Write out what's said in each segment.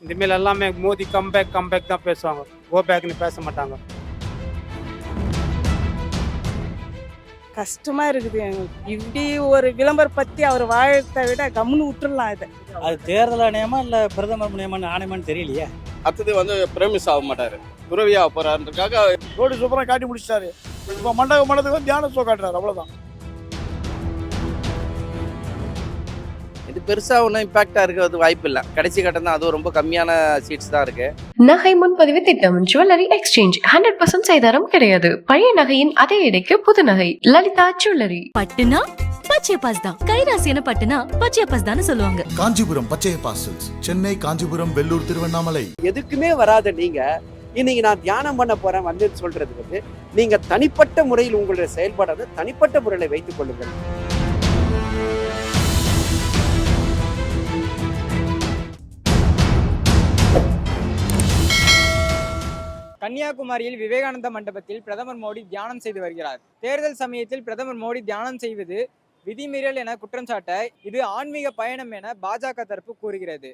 இனிமேல் எல்லாமே Modi comeback comeback தான் பேசுவாங்க, கோ பேக்னு பேச மாட்டாங்க. கஷ்டமா இருக்குது எங்களுக்கு. இப்படி ஒரு விளம்பரம் பத்தி அவர் வாழத்தை விட கம்முன்னு விட்டுறலாம் இதை. அது தேர்தல் ஆணையமா இல்லை பிரதமர் ஆணையமான்னு தெரியலையே. அடுத்தது பிரமிஸ் ஆக மாட்டாரு, துறவியா போறாருன்றதுக்காக ரோடு சூப்பராக காட்டி முடிச்சிட்டாரு. இப்போ மண்டபத்துக்கு தியான ஷோ காட்டுறாரு, அவ்வளோதான். இது பெருசா ஒன்றும் இம்பாக்டா இருக்கிறது வாய்ப்பு இல்லை. கடைசி கட்டம் தான், அதுவும் ரொம்ப கம்மியான சீட்ஸ் தான் இருக்கு. நகை முன்பதிவு திட்டம் ஜுவல்லரி எக்ஸ்சேஞ்ச் 100% செய்தாரம் கிடையாது. பழைய நகையின் அதே எடைக்கு புது நகை. லலிதா ஜுவல்லரி. பட்டுனா பச்சையப்பாஸ் தான். கைராசியான பட்டுனா பச்சையப்பாஸ் தான் சொல்லுவாங்க. காஞ்சிபுரம் பச்சையப்பாஸ், சென்னை, காஞ்சிபுரம், வெள்ளூர், திருவண்ணாமலை. எதுக்குமே வராத நீங்க இன்னைக்கு நான் தியானம் பண்ண போறேன் வந்து சொல்றது நீங்க தனிப்பட்ட முறையில் உங்களுடைய செயல்பாடு தனிப்பட்ட முறையில் வைத்துக் கொள்ளுங்கள். கன்னியாகுமரியில் விவேகானந்த மண்டபத்தில் பிரதமர் மோடி தியானம் செய்து வருகிறார். தேர்தல் சமயத்தில் பிரதமர் மோடி தியானம் செய்வது விதிமீறல் என குற்றம் சாட்ட இது ஆன்மீக பயணம் என பாஜக தரப்பு கூறுகிறது.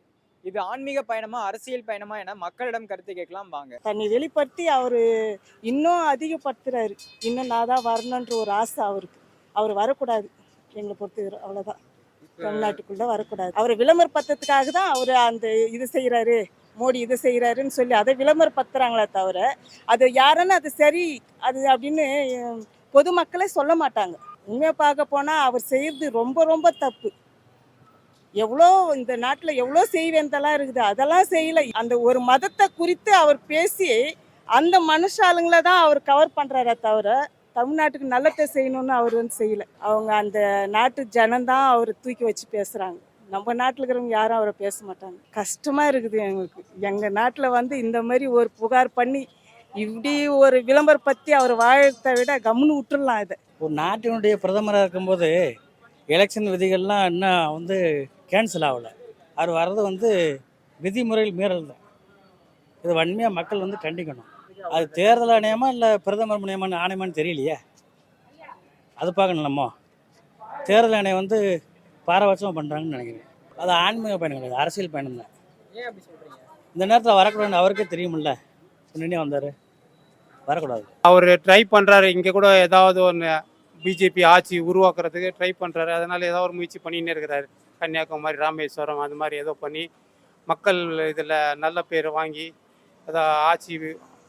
இது ஆன்மீக பயணமா அரசியல் பயணமா என மக்களிடம் கருத்து கேட்கலாம் வாங்க. தன்னை வெளிப்படுத்தி அவரு இன்னும் அதிகப்படுத்துறாரு. இன்னும் நான் தான் வரணுன்ற ஒரு ஆசை அவருக்கு. அவர் வரக்கூடாது, எங்களை பொறுத்து அவ்வளவுதான். தமிழ்நாட்டுக்குள்ள வரக்கூடாது. அவர் விளம்பரப்படுத்துறதுக்காக தான் அவர் அந்த இது செய்யறாரு, மோடி இது செய்யறாருன்னு சொல்லி அதை விளம்பரப்படுத்துறாங்களே தவிர அது யாருன்னு அது சரி அது அப்படின்னு பொதுமக்களே சொல்ல மாட்டாங்க. உண்மையை பார்க்க போனா அவர் செய்யறது ரொம்ப ரொம்ப தப்பு. எவ்வளோ இந்த நாட்டில் எவ்வளோ செய்வேந்தெல்லாம் இருக்குது, அதெல்லாம் செய்யலை. அந்த ஒரு மதத்தை குறித்து அவர் பேசி அந்த மனுஷாளுங்களை தான் அவர் கவர் பண்ணுறாரே தவிர தமிழ்நாட்டுக்கு நல்லத்தை செய்யணும்னு அவர் செய்யலை. அவங்க அந்த நாட்டு ஜனந்தான் அவரை தூக்கி வச்சு பேசுகிறாங்க. நம்ம நாட்டில் இருக்கிறவங்க யாரும் அவரை பேச மாட்டாங்க. கஷ்டமாக இருக்குது எங்களுக்கு. எங்கள் நாட்டில் இந்த மாதிரி ஒரு புகார் பண்ணி இப்படி ஒரு விளம்பரம் பற்றி அவர் வாழத்தை விட கம்முன்னு விட்டுடலாம் இதை. ஒரு நாட்டினுடைய பிரதமராக இருக்கும்போது எலெக்ஷன் விதிகள்லாம் இன்னும் கேன்சல் ஆகலை. அவர் வர்றது விதிமுறையில் மீறல் தான். இது வன்மையாக மக்கள் கண்டிக்கணும். அது தேர்தல் ஆணையமா இல்லை பிரதமர் ஆணையமான்னு தெரியலையே. அது பார்க்கணும். நம்ம தேர்தல் ஆணையம் பாரபட்சமாக பண்ணுறாங்கன்னு நினைக்கிறேன். அது ஆன்மீக பயணம் கிடையாது, அரசியல் பயணம் தான். இந்த நேரத்தில் வரக்கூடாதுன்னு அவருக்கே தெரியுமில்ல. முன்னே வந்தார், வரக்கூடாது. அவர் ட்ரை பண்ணுறாரு. இங்கே கூட ஏதாவது ஒன்று பிஜேபி ஆட்சி உருவாக்குறதுக்கு ட்ரை பண்ணுறாரு. அதனால் ஏதாவது ஒரு முயற்சி பண்ணிகிட்டே இருக்கிறாரு. கன்னியாகுமரி, ராமேஸ்வரம் அது மாதிரி ஏதோ பண்ணி மக்கள் இதில் நல்ல பேர் வாங்கி ஏதோ ஆட்சி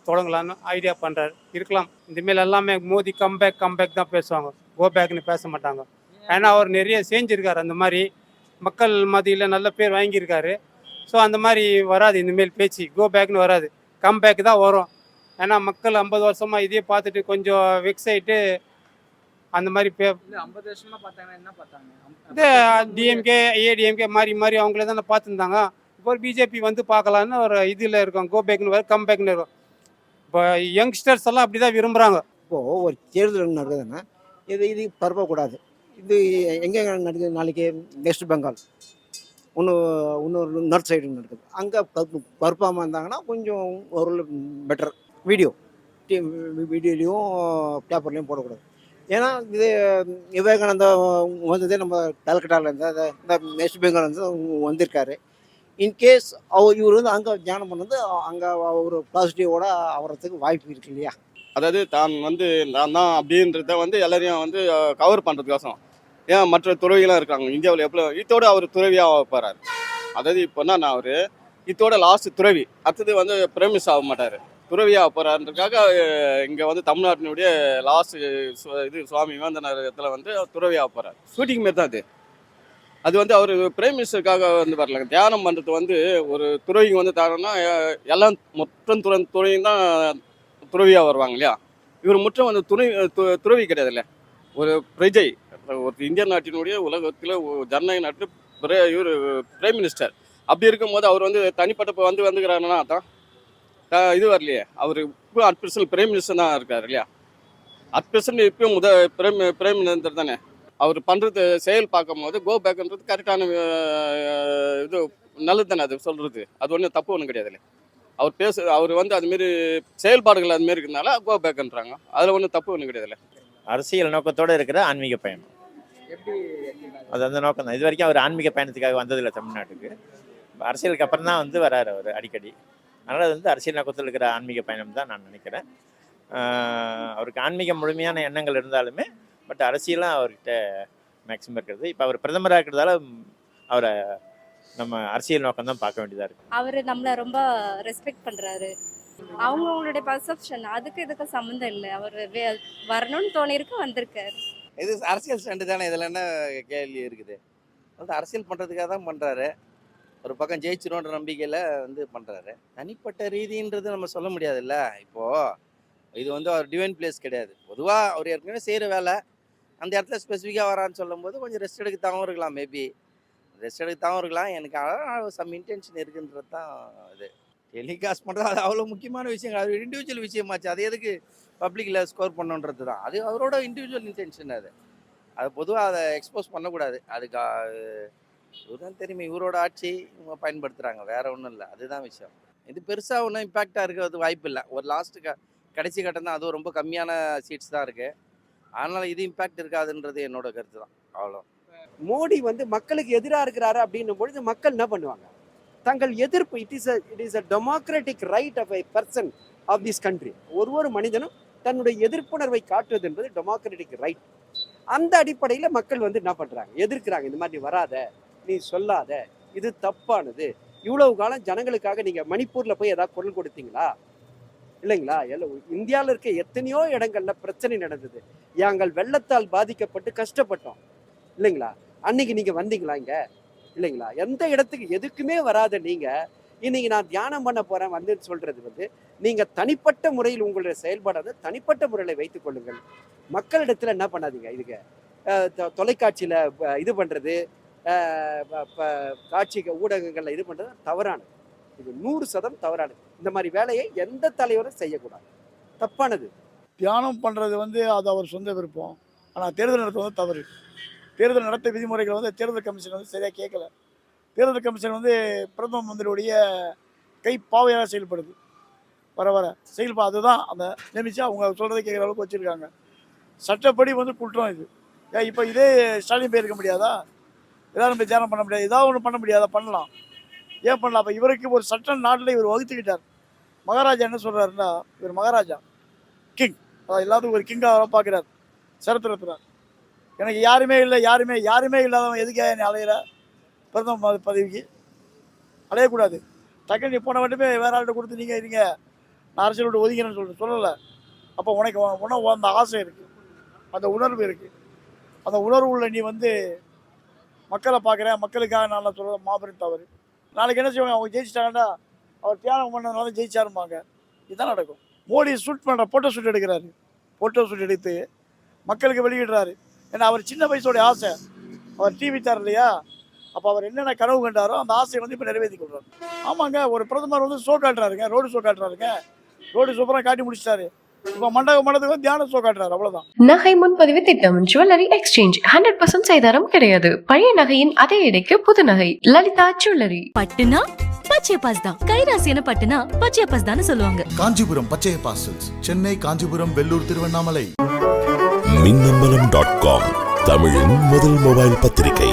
தொடங்கலான்னு ஐடியா பண்ணுறாரு. இருக்கலாம். இனிமேல் எல்லாமே மோடி கம்பேக் கம்பேக் தான் பேசுவாங்க, கோ பேக்னு பேச மாட்டாங்க. ஏன்னா அவர் நிறைய செஞ்சுருக்காரு. அந்த மாதிரி மக்கள் மத்தியில் நல்ல பேர் வாங்கியிருக்காரு. ஸோ அந்த மாதிரி வராது இனிமேல் பேச்சு, கோ பேக்னு வராது, கம் பேக் தான் வரும். ஏன்னா மக்கள் 50 வருஷமாக இதே பார்த்துட்டு கொஞ்சம் வெக்ஸ் ஆகிட்டு அந்த மாதிரி 50 வருஷமா பார்த்தாங்க. என்ன பார்த்தாங்க? இது டிஎம்கே ஏடிஎம்கே மாறி மாறி அவங்களே தானே பார்த்துருந்தாங்க. இப்போ பிஜேபி பார்க்கலான்னு ஒரு இதில் இருக்கும், கோ பேக்னு வரும், கம் பேக்னு இருக்கும். இப்போ யங்ஸ்டர்ஸ் எல்லாம் அப்படி தான் விரும்புகிறாங்க. இப்போது ஒரு தேர்தல் நடக்குதுன்னா இது பரப்பக்கூடாது. இது எங்கே நடக்குது? நாளைக்கு வெஸ்ட் பெங்கால், இன்னொரு நார்த் சைடு நடக்குது. அங்கே பருப்பாமல் இருந்தாங்கன்னா கொஞ்சம் ஒரு பெட்டர். வீடியோலையும் பேப்பர்லேயும் போடக்கூடாது. ஏன்னா இது விவேகானந்தா வந்ததே நம்ம கல்கட்டாவில் இந்த வெஸ்ட் பெங்கால் வந்திருக்காரு. இன்கேஸ் இவர் அங்கே தியானம் பண்ணது அங்கே ஒரு பாசிட்டிவோட ஆகிறதுக்கு வாய்ப்பு இருக்கு இல்லையா? அதாவது நான் தான் அப்படின்றத எல்லாரையும் கவர் பண்ணுறதுக்கோசம். ஏன் மற்ற துறவிகளாம் இருக்காங்க இந்தியாவில், எப்போ இதோட அவர் துறவியாக போகிறாரு. அதாவது இப்போனா நான் அவர் இதோட லாஸ்ட் துறவி. அடுத்தது பிரமிஸ் ஆக மாட்டார், துறவியாக போகிறாருன்றதுக்காக இங்கே தமிழ்நாட்டினுடைய லாஸ்ட் இது சுவாமி விவேகானந்தத்தில் துறவியாக போகிறார். ஷூட்டிங் மாரி தான் அது அவர் பிரைம் மினிஸ்டருக்காக வரல. தியானம் பண்ணுறது ஒரு துறவிங்க தரணும்னா எல்லாம் மொத்தம் துறவியும் தான் துறவியாக வருவாங்க இல்லையா? இவர் முற்றம் துறவி கிடையாது இல்லை, ஒரு பிரஜை. ஒரு இந்திய நாட்டினுடைய உலகத்தில் ஜனநாயக நாட்டில் இவர் பிரைம் மினிஸ்டர். அப்படி இருக்கும்போது அவர் தனிப்பட்ட வந்துக்கிறாருன்னா தான் இது வரலையே. அவர் இப்போ அட்பிரசன்ட் பிரைம் மினிஸ்டர் தான் இருக்கார் இல்லையா? அட்பிரசன்ட் இப்போயும் பிரைம் மினிஸ்டர் தானே. அவர் பண்ணுறது செயல் பார்க்கும்போது கோ பேக்ன்றது கரெக்டான இது நல்லது தானே. அது சொல்கிறது அது ஒன்றும் தப்பு ஒன்றும் கிடையாது இல்லை. அவர் அதுமாரி செயல்பாடுகள் அதுமாரி இருக்கிறதுனால கோ பேக்ன்றாங்க. அதில் ஒன்றும் தப்பு ஒன்றும் கிடையாது இல்லை. அரசியல் நோக்கத்தோடு இருக்கிற ஆன்மீக பயணம், அது அந்த நோக்கம் தான். இது வரைக்கும் அவர் ஆன்மீக பயணத்துக்காக வந்ததில்லை தமிழ்நாட்டுக்கு. அரசியலுக்கு அப்புறம் தான் வந்து வராரு அவர் அடிக்கடி. அதனால் அது வந்து அரசியல் நோக்கத்தில் இருக்கிற ஆன்மீக பயணம் தான் நான் நினைக்கிறேன். அவருக்கு ஆன்மீக முழுமையான எண்ணங்கள் இருந்தாலுமே பட் அரசியலாம் அவர்கிட்ட மேக்ஸிமம் இருக்கிறது. இப்போ அவர் பிரதமராக இருக்கிறதால அவரை நம்ம அரசியல் நோக்கம் தான் பார்க்க வேண்டியதாக இருக்குது. அவர் நம்மளை ரொம்ப ரெஸ்பெக்ட் பண்ணுறாரு. அவங்களுடைய பர்செப்ஷன் அதுக்கு இதுக்கு சம்மந்தம் இல்லை. அவர் வரணும்னு தோணிருக்கு, வந்திருக்காரு. இது அரசியல் ஸ்டாண்டு தானே, இதில் என்ன கேள்வி இருக்குது? வந்து அரசியல் பண்ணுறதுக்காக தான் பண்ணுறாரு. ஒரு பக்கம் ஜெயிச்சிரும்ன்ற நம்பிக்கையில் வந்து பண்ணுறாரு. தனிப்பட்ட ரீதின்றது நம்ம சொல்ல முடியாதுல்ல. இப்போது இது வந்து அவர் டிவைன் பிளேஸ் கிடையாது. பொதுவாக அவர் ஏற்கனவே செய்கிற வேலை அந்த இடத்துல ஸ்பெசிஃபிக்காக வரான்னு சொல்லும்போது கொஞ்சம் ரெஸ்ட் எடுக்கத்தாகவும் இருக்கலாம். மேபி ரெஸ்ட் எடுக்கத்தாகவும் இருக்கலாம். எனக்கு சம் இன்டென்ஷன் இருக்குன்றது தான் இது. டெலிகாஸ்ட் பண்ணுறது அது அவ்வளோ முக்கியமான விஷயங்கள். அது இண்டிவிஜுவல் விஷயமாச்சு. அது எதுக்கு பப்ளிக்கில் ஸ்கோர் பண்ணுன்றது தான். அது அவரோட இண்டிவிஜுவல் இன்டென்ஷன். அது பொதுவாக அதை எக்ஸ்போஸ் பண்ணக்கூடாது. அதுக்கு இவருதான் தெரியுமே, இவரோட ஆட்சி இவங்க பயன்படுத்துகிறாங்க, வேற ஒன்றும் இல்லை. அதுதான் விஷயம். இது பெருசாக ஒன்றும் இம்பேக்டாக இருக்கிறது வாய்ப்பு இல்லை. ஒரு லாஸ்ட்டு கடைசி கட்டம் தான், அதுவும் ரொம்ப கம்மியான சீட்ஸ் தான் இருக்குது. அதனால் இது இம்பேக்ட் இருக்காதுன்றது என்னோட கருத்து தான். அவ்வளோ. மோடி வந்து மக்களுக்கு எதிராக இருக்கிறாரு அப்படின்னும் பொழுது மக்கள் என்ன பண்ணுவாங்க? தங்கள் எதிர்ப்பு it is a democratic right of a person of this country. ஒரு மனிதனும் தன்னுடைய எதிர்ப்புணர்வை காட்டுவது என்பது டெமோக்ராட்டிக் ரைட். அந்த அடிப்படையில் மக்கள் வந்து என்ன பண்ணுறாங்க? எதிர்க்கிறாங்க. இந்த மாதிரி வராத, நீ சொல்லாத, இது தப்பானது. இவ்வளவு காலம் ஜனங்களுக்காக நீங்கள் மணிப்பூரில் போய் ஏதாவது குரல் கொடுத்தீங்களா? இல்லைங்களா? இந்தியாவில் இருக்க எத்தனையோ இடங்கள்ல பிரச்சனை நடந்தது. நாங்கள் வெள்ளத்தால் பாதிக்கப்பட்டு கஷ்டப்பட்டோம், இல்லைங்களா? அன்னைக்கு நீங்கள் வந்தீங்களா இங்கே? இல்லைங்களா? எந்த இடத்துக்கு எதுக்குமே வராத நீங்கள் இன்னைக்கு நான் தியானம் பண்ண போகிறேன் வந்து சொல்கிறது வந்து நீங்கள் தனிப்பட்ட முறையில் உங்களுடைய செயல்பாடு தனிப்பட்ட முறையில் வைத்துக் கொள்ளுங்கள். மக்களிடத்தில் என்ன பண்ணாதீங்க. இதுக்கு தொலைக்காட்சியில் இது பண்ணுறது, காட்சி ஊடகங்களில் இது பண்ணுறது தவறானது. இது 100% தவறானது. இந்த மாதிரி வேலையை எந்த தலைவரும் செய்யக்கூடாது. தப்பானது. தியானம் பண்ணுறது வந்து அது அவர் சொந்த விருப்பம். ஆனால் தேர்தல் நடத்துவது தவறு. தேர்தல் நடத்த விதிமுறைகள் வந்து தேர்தல் கமிஷன் வந்து சரியாக கேட்கல. தேர்தல் கமிஷன் வந்து பிரதம மந்திரியுடைய கைப்பாவையாக செயல்படுது. வர அதுதான் அந்த நியமிச்சு அவங்க சொல்கிறத கேட்குற அளவுக்கு வச்சுருக்காங்க. சட்டப்படி வந்து குற்றம் இது. இப்போ இதே ஸ்டாலின் போயிருக்க முடியாதா? எல்லாரும் போய் தியானம் பண்ண முடியாது? ஏதாவது ஒன்று பண்ண முடியாதா? பண்ணலாம். ஏன் பண்ணலாம்? அப்போ இவருக்கு ஒரு சட்டம் நாட்டில் இவர் வகுத்துக்கிட்டார். மகாராஜா என்ன சொல்கிறாருன்னா, இவர் மகாராஜா கிங், அதாவது எல்லாத்துக்கும் ஒரு கிங்காக பார்க்குறார். சரித்திரத்தில் எனக்கு யாருமே இல்லை, யாருமே இல்லாதவன் எதுக்காக என்னை அலையிற? பிரதம பதவிக்கு அலையக்கூடாது. டக்குன்னு நீ போன மட்டுமே வேற ஆள்கிட்ட கொடுத்து நீங்கள் இருங்க, நான் அரசியல் விட்டு ஒதுங்கிறேன்னு சொல்லலை. அப்போ உனக்கு அந்த ஆசை இருக்குது, அந்த உணர்வு இருக்குது. அந்த உணர்வுள்ள நீ வந்து மக்களை பார்க்குறேன், மக்களுக்காக நான் சொல்கிறது மாபெரும் தவறு. நாளைக்கு என்ன செய்வாங்க? அவங்க ஜெயிச்சிட்டாங்கன்னா அவர் தியானம் பண்ணதுனால ஜெயிச்சாருப்பாங்க. இதுதான் நடக்கும். மோடி ஷூட் பண்ணுற ஃபோட்டோ ஷூட் எடுக்கிறாரு. ஃபோட்டோ ஷூட் எடுத்து மக்களுக்கு வெளியிடுறாரு. ஏன்னா அவர் சின்ன வயசோடைய ஆசை. அவர் டிவி தர இல்லையா? அப்போ அவர் என்னென்ன கனவு கண்டாரோ அந்த ஆசையை வந்து இப்போ நிறைவேற்றி கொள்றாரு. ஆமாங்க, ஒரு பிரதமர் வந்து ஷோ காட்டுறாருங்க, ரோடு ஷோ காட்டுறாருங்க. ரோடு சூப்பராக காட்டி முடிச்சிட்டாரு. இப்போ மண்டபத்துக்கு தியான ஷோ காட்டுறாரு. அவ்வளோதான். நகை முன்பதிவு திட்டம் ஜுவல்லரி எக்ஸ்சேஞ்ச் 100% செய்தாரம் கிடையாது. பழைய நகையின் அதே எடைக்கு புது நகை. லலிதா ஜுவல்லரி. பட்டுனா பச்சையப்பாஸ் தான். கைராசியான பட்டுனா பச்சையப்பாஸ் தான் சொல்லுவாங்க. காஞ்சிபுரம் பச்சையப்பா சில்க்ஸ், சென்னை, காஞ்சிபுரம், வெள்ளூர், திருவண்ணாமலை. மின்னம்பலம்.com தமிழின் முதல் மொபைல் பத்திரிகை.